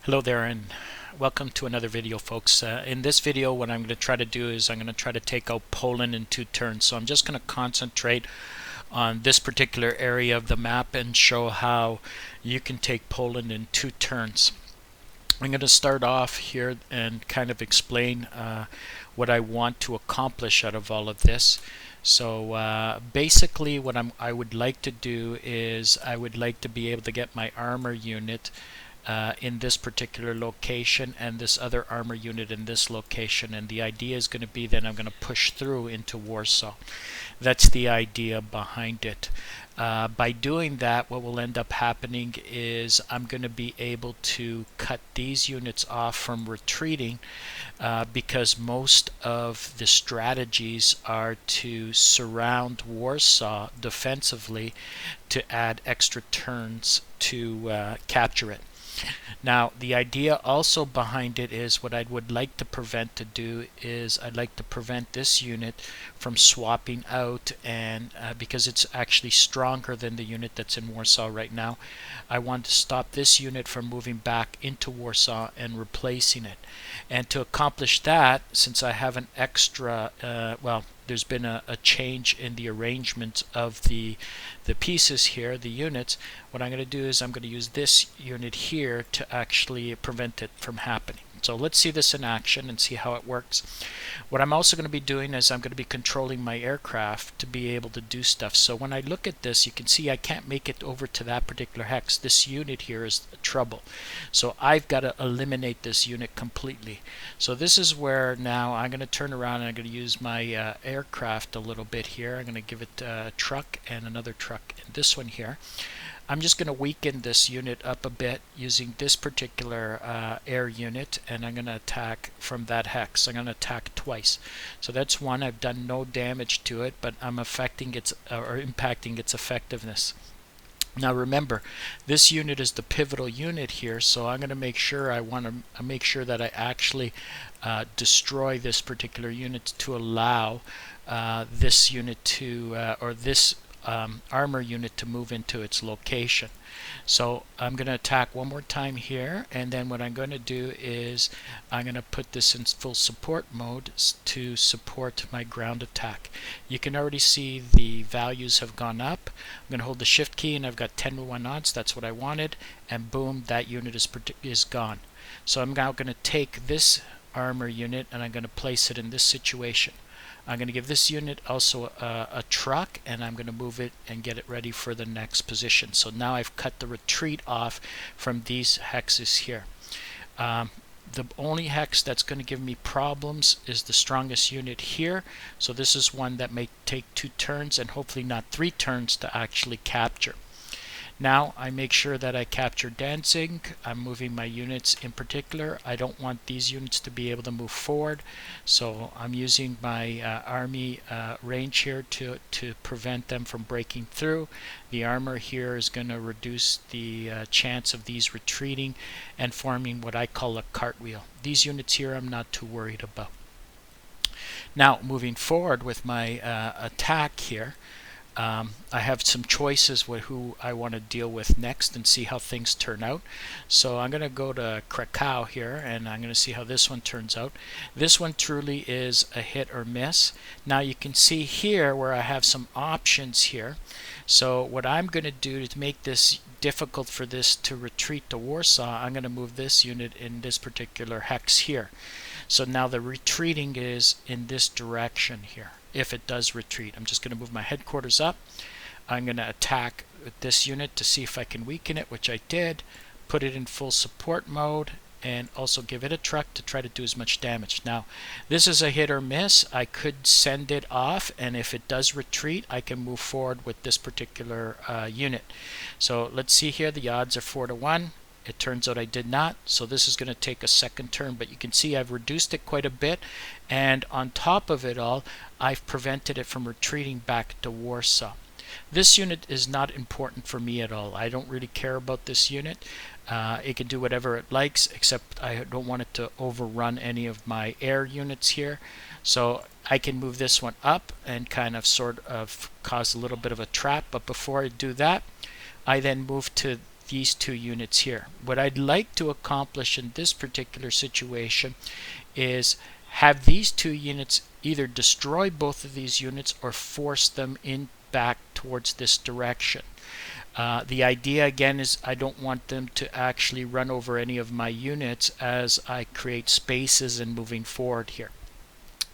Hello there and welcome to another video, folks. In this video what I'm going to try to do is I'm going to try to take out Poland in 2 turns. So I'm just going to concentrate on this particular area of the map and show how you can take Poland in 2 turns. I'm going to start off here and kind of explain what I want to accomplish out of all of this. So basically what I would like to do is I would like to be able to get my armor unit in this particular location and this other armor unit in this location, and the idea is going to be that I'm going to push through into Warsaw. That's the idea behind it. By doing that, what will end up happening is I'm going to be able to cut these units off from retreating because most of the strategies are to surround Warsaw defensively to add extra turns to capture it. Now the idea also behind it is what I would like to prevent to do is I'd like to prevent this unit from swapping out, and because it's actually stronger than the unit that's in Warsaw right now, I want to stop this unit from moving back into Warsaw and replacing it. And to accomplish that, since I have an extra there's been a change in the arrangement of the pieces here, the units. What I'm going to do is I'm going to use this unit here to actually prevent it from happening. So let's see this in action and see how it works. What I'm also going to be doing is I'm going to be controlling my aircraft to be able to do stuff. So when I look at this, you can see I can't make it over to that particular hex. This unit here is trouble. So I've got to eliminate this unit completely. So this is where now I'm going to turn around and I'm going to use my aircraft a little bit here. I'm going to give it a truck and another truck and this one here. I'm just going to weaken this unit up a bit using this particular air unit, and I'm going to attack from that hex. I'm going to attack twice. So that's one. I've done no damage to it, but I'm affecting its or impacting its effectiveness. Now remember, this unit is the pivotal unit here, so I'm going to make sure that I actually destroy this particular unit to allow this unit to or this armor unit to move into its location. So I'm going to attack one more time here, and then what I'm going to do is I'm going to put this in full support mode to support my ground attack. You can already see the values have gone up. I'm going to hold the shift key and I've got 10-1 odds. That's what I wanted, and boom, that unit is gone. So I'm now going to take this armor unit and I'm going to place it in this situation. I'm going to give this unit also a truck, and I'm going to move it and get it ready for the next position. So now I've cut the retreat off from these hexes here. The only hex that's going to give me problems is the strongest unit here. So this is one that may take 2 turns and hopefully not 3 turns to actually capture. Now I make sure that I capture Danzig. I'm moving my units in particular. I don't want these units to be able to move forward, so I'm using my army range here to prevent them from breaking through. The armor here is going to reduce the chance of these retreating and forming what I call a cartwheel. These units here I'm not too worried about. Now moving forward with my attack here, I have some choices with who I want to deal with next and see how things turn out. So I'm going to go to Krakow here and I'm going to see how this one turns out. This one truly is a hit or miss. Now you can see here where I have some options here. So what I'm going to do to make this difficult for this to retreat to Warsaw, I'm going to move this unit in this particular hex here. So now the retreating is in this direction here. If it does retreat, I'm just going to move my headquarters up. I'm going to attack with this unit to see if I can weaken it, which I did. Put it in full support mode and also give it a truck to try to do as much damage. Now this is a hit or miss. I could send it off, and if it does retreat I can move forward with this particular unit. So let's see here, the odds are 4-1. It turns out I did not, so this is going to take a second turn, but you can see I've reduced it quite a bit, and on top of it all I've prevented it from retreating back to Warsaw. This unit is not important for me at all. I don't really care about this unit. It can do whatever it likes, except I don't want it to overrun any of my air units here. So I can move this one up and kind of sort of cause a little bit of a trap, but before I do that I then move to these two units here. What I'd like to accomplish in this particular situation is have these two units either destroy both of these units or force them in back towards this direction. The idea again is I don't want them to actually run over any of my units as I create spaces and moving forward here.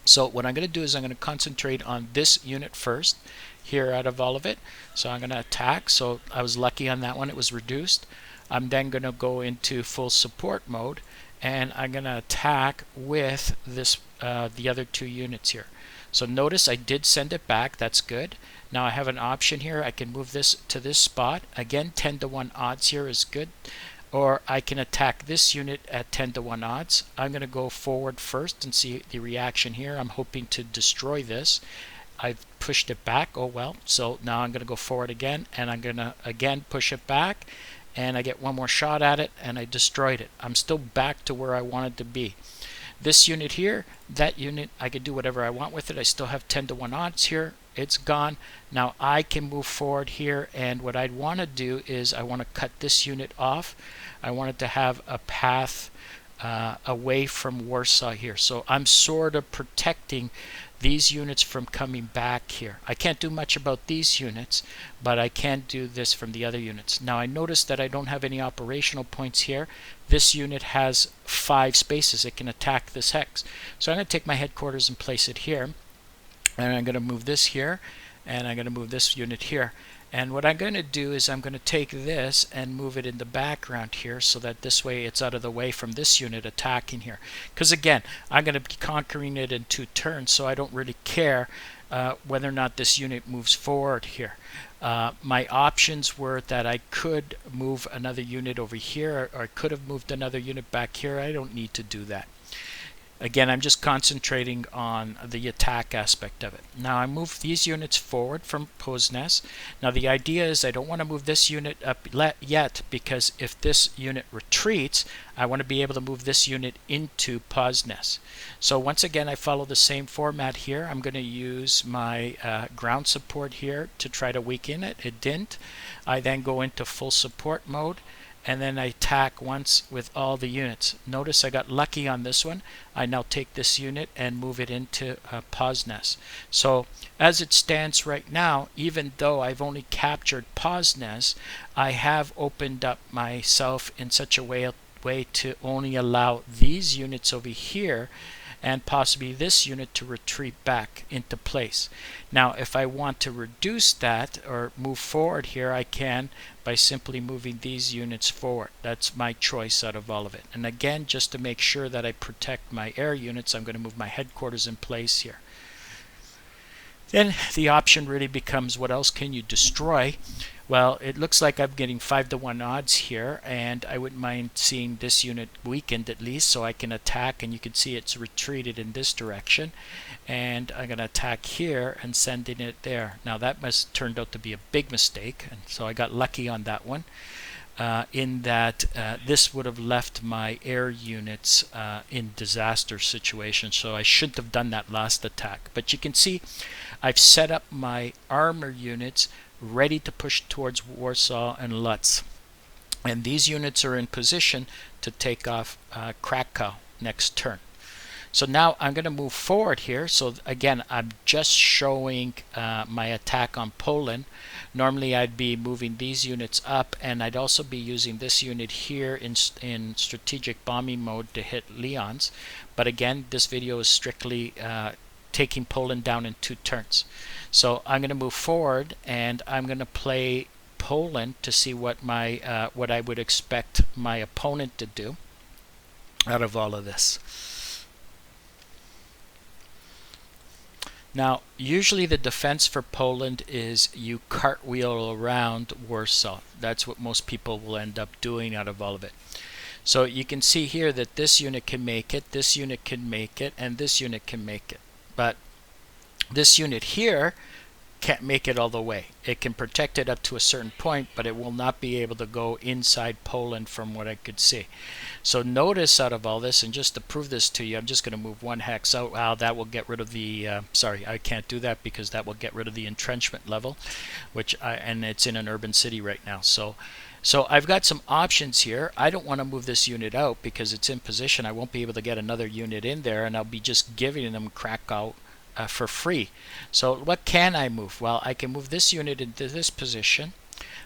So what I'm going to do is I'm going to concentrate on this unit first here out of all of it. So I'm going to attack. So I was lucky on that one, it was reduced. I'm then going to go into full support mode and I'm going to attack with this the other two units here. So notice I did send it back, that's good. Now I have an option here, I can move this to this spot. Again, 10-to-1 odds here is good. Or I can attack this unit at 10-to-1 odds. I'm going to go forward first and see the reaction here. I'm hoping to destroy this. I've pushed it back, oh well. So now I'm going to go forward again and I'm going to again push it back and I get one more shot at it and I destroyed it. I'm still back to where I wanted to be. This unit here, that unit, I could do whatever I want with it. I still have 10-to-1 odds here. It's gone. Now I can move forward here, and what I'd want to do is I want to cut this unit off. I want it to have a path away from Warsaw here. So I'm sort of protecting these units from coming back here. I can't do much about these units, but I can do this from the other units. Now I notice that I don't have any operational points here. This unit has 5 spaces. It can attack this hex. So I'm going to take my headquarters and place it here. And I'm going to move this here. And I'm going to move this unit here. And what I'm going to do is I'm going to take this and move it in the background here so that this way it's out of the way from this unit attacking here. Because again, I'm going to be conquering it in 2 turns, so I don't really care whether or not this unit moves forward here. My options were that I could move another unit over here, or I could have moved another unit back here. I don't need to do that. Again, I'm just concentrating on the attack aspect of it. Now I move these units forward from Poznes. Now the idea is I don't want to move this unit up yet, because if this unit retreats, I want to be able to move this unit into Poznes. So once again, I follow the same format here. I'm going to use my ground support here to try to weaken it. It didn't. I then go into full support mode, and then I attack once with all the units. Notice I got lucky on this one. I now take this unit and move it into Poznes. So as it stands right now, even though I've only captured Poznes, I have opened up myself in such a way to only allow these units over here and possibly this unit to retreat back into place. Now if I want to reduce that or move forward here, I can by simply moving these units forward. That's my choice out of all of it. And again, just to make sure that I protect my air units, I'm going to move my headquarters in place here. Then the option really becomes, what else can you destroy? Well, it looks like I'm getting 5-to-1 odds here, and I wouldn't mind seeing this unit weakened at least, so I can attack, and you can see it's retreated in this direction. And I'm going to attack here and sending it there. Now that must turned out to be a big mistake, and so I got lucky on that one. In that this would have left my air units in disaster situation, so I shouldn't have done that last attack. But you can see I've set up my armor units ready to push towards Warsaw and Lutz, and these units are in position to take off Krakow next turn. So now I'm going to move forward here. So again, I'm just showing my attack on Poland. Normally I'd be moving these units up, and I'd also be using this unit here in strategic bombing mode to hit Lyons. But again, this video is strictly taking Poland down in 2 turns. So I'm going to move forward, and I'm going to play Poland to see what my what I would expect my opponent to do out of all of this. Now, usually the defense for Poland is you cartwheel around Warsaw. That's what most people will end up doing out of all of it. So you can see here that this unit can make it, this unit can make it, and this unit can make it. But this unit here can't make it all the way. It can protect it up to a certain point, but it will not be able to go inside Poland from what I could see. So notice out of all this, and just to prove this to you, I'm just going to move 1 hex out. Wow, that will get rid of the, sorry, I can't do that because that will get rid of the entrenchment level, and it's in an urban city right now. So So I've got some options here. I don't want to move this unit out because it's in position. I won't be able to get another unit in there, and I'll be just giving them Krakow for free. So what can I move? Well, I can move this unit into this position.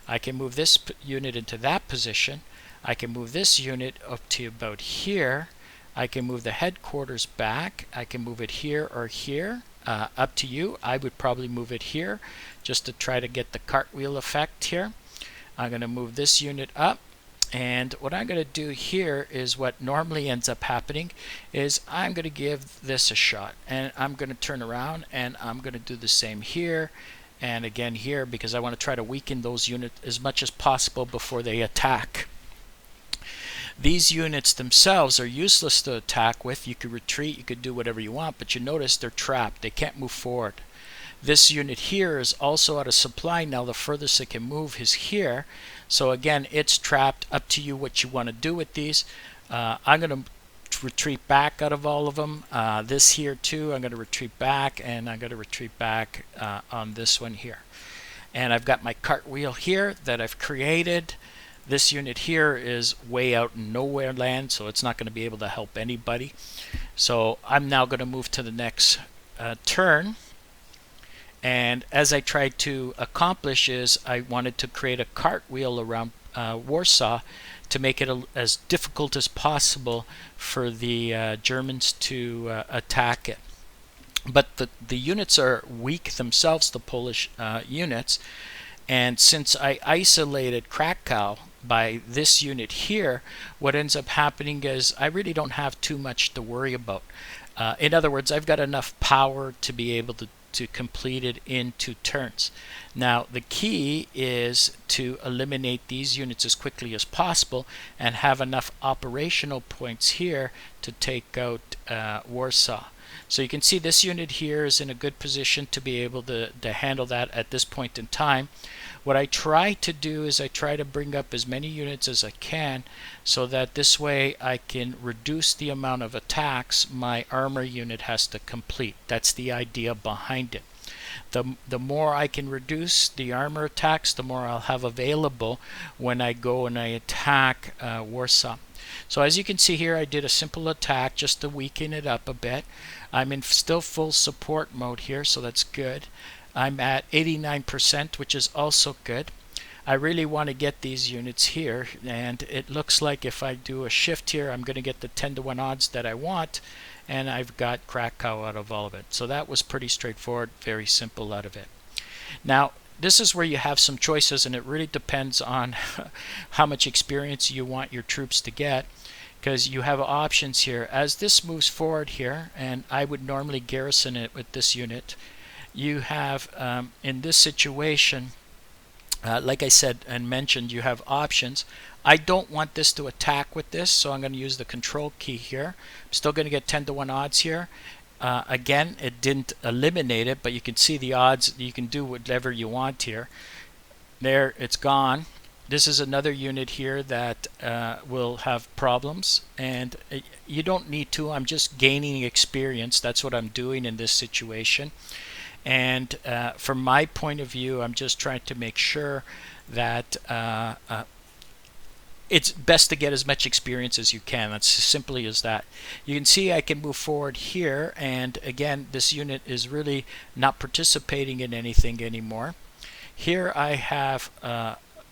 I can move this unit into that position. I can move this unit up to about here. I can move the headquarters back. I can move it here or here. Up to you. I would probably move it here just to try to get the cartwheel effect here. I'm going to move this unit up, and what I'm going to do here is what normally ends up happening is I'm going to give this a shot, and I'm going to turn around and I'm going to do the same here and again here, because I want to try to weaken those units as much as possible before they attack. These units themselves are useless to attack with. You could retreat, you could do whatever you want, but you notice they're trapped. They can't move forward. This unit here is also out of supply now. The furthest it can move is here. So again, it's trapped. Up to you what you want to do with these. I'm going to retreat back out of all of them. This here too, I'm going to retreat back, and I'm going to retreat back on this one here. And I've got my cartwheel here that I've created. This unit here is way out in nowhere land, so it's not going to be able to help anybody. So I'm now going to move to the next turn. And as I tried to accomplish is I wanted to create a cartwheel around Warsaw to make it as difficult as possible for the Germans to attack it. But the units are weak themselves, the Polish units. And since I isolated Krakow by this unit here, what ends up happening is I really don't have too much to worry about. In other words, I've got enough power to be able to complete it in 2 turns. Now the key is to eliminate these units as quickly as possible and have enough operational points here to take out Warsaw. So you can see this unit here is in a good position to be able to handle that at this point in time. What I try to do is I try to bring up as many units as I can so that this way I can reduce the amount of attacks my armor unit has to complete. That's the idea behind it. The more I can reduce the armor attacks, the more I'll have available when I go and I attack Warsaw. So as you can see here, I did a simple attack just to weaken it up a bit. I'm in still full support mode here, so that's good. I'm at 89%, which is also good. I really want to get these units here, and it looks like if I do a shift here, I'm going to get the 10-to-1 odds that I want, and I've got Krakow out of all of it. So that was pretty straightforward, very simple out of it. Now, this is where you have some choices, and it really depends on how much experience you want your troops to get, because you have options here. As this moves forward here, and I would normally garrison it with this unit, you have in this situation, like I said and mentioned, you have options. I don't want this to attack with this, so I'm going to use the control key here. I'm still going to get 10-to-1 odds here. Again, it didn't eliminate it, but you can see the odds. You can do whatever you want here. There, it's gone. This is another unit here that will have problems, and you don't need to. I'm just gaining experience. That's what I'm doing in this situation. And from my point of view, I'm just trying to make sure that it's best to get as much experience as you can. That's as simply as that. You can see I can move forward here, and again, this unit is really not participating in anything anymore. Here I have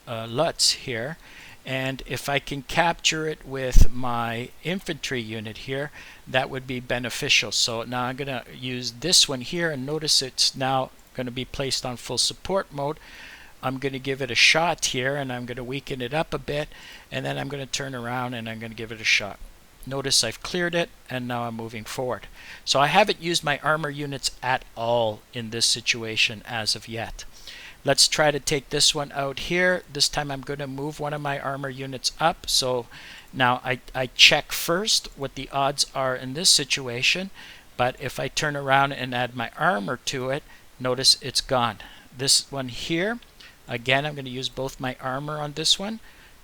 Lutz here, and if I can capture it with my infantry unit here, that would be beneficial. So now I'm going to use this one here, and notice it's now going to be placed on full support mode. I'm going to give it a shot here, and I'm going to weaken it up a bit, and then I'm going to turn around and I'm going to give it a shot. Notice I've cleared it, and now I'm moving forward. So I haven't used my armor units at all in this situation as of yet. Let's try to take this one out here. This time I'm going to move one of my armor units up. So now I check first what the odds are in this situation, but if I turn around and add my armor to it, notice it's gone. This one here, again, I'm going to use both my armor on this one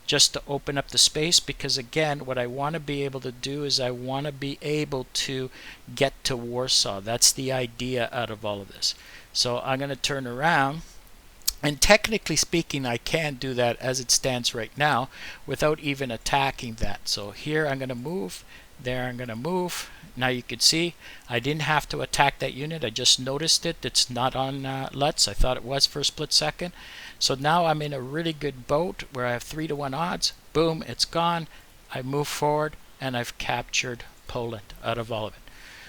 just to open up the space, because again, what I want to be able to do is I want to be able to get to Warsaw. That's the idea out of all of this. So I'm going to turn around, And technically speaking, I can do that as it stands right now without even attacking that. So here I'm going to move, there I'm going to move. Now you can see I didn't have to attack that unit. I just noticed it. It's not on LUTs. I thought it was for a split second. So now I'm in a really good boat where I have 3-to-1 odds. Boom, it's gone. I move forward and I've captured Poland out of all of it.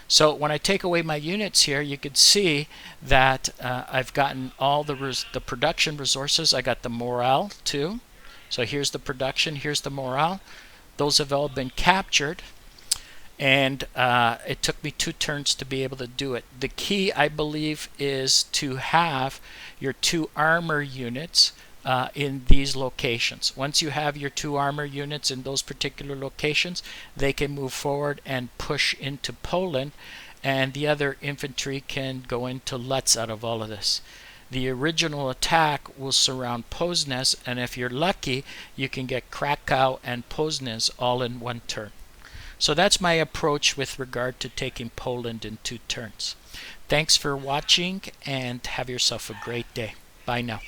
So when I take away my units here, you can see that I've gotten all the production resources. I got the morale too. So here's the production, here's the morale. Those have all been captured. And it took me 2 turns to be able to do it. The key, I believe, is to have your 2 armor units in these locations. Once you have your 2 armor units in those particular locations, they can move forward and push into Poland, and the other infantry can go into LUTs out of all of this. The original attack will surround Poznań, and if you're lucky, you can get Krakow and Poznań all in 1 turn. So that's my approach with regard to taking Poland in 2 turns. Thanks for watching and have yourself a great day. Bye now.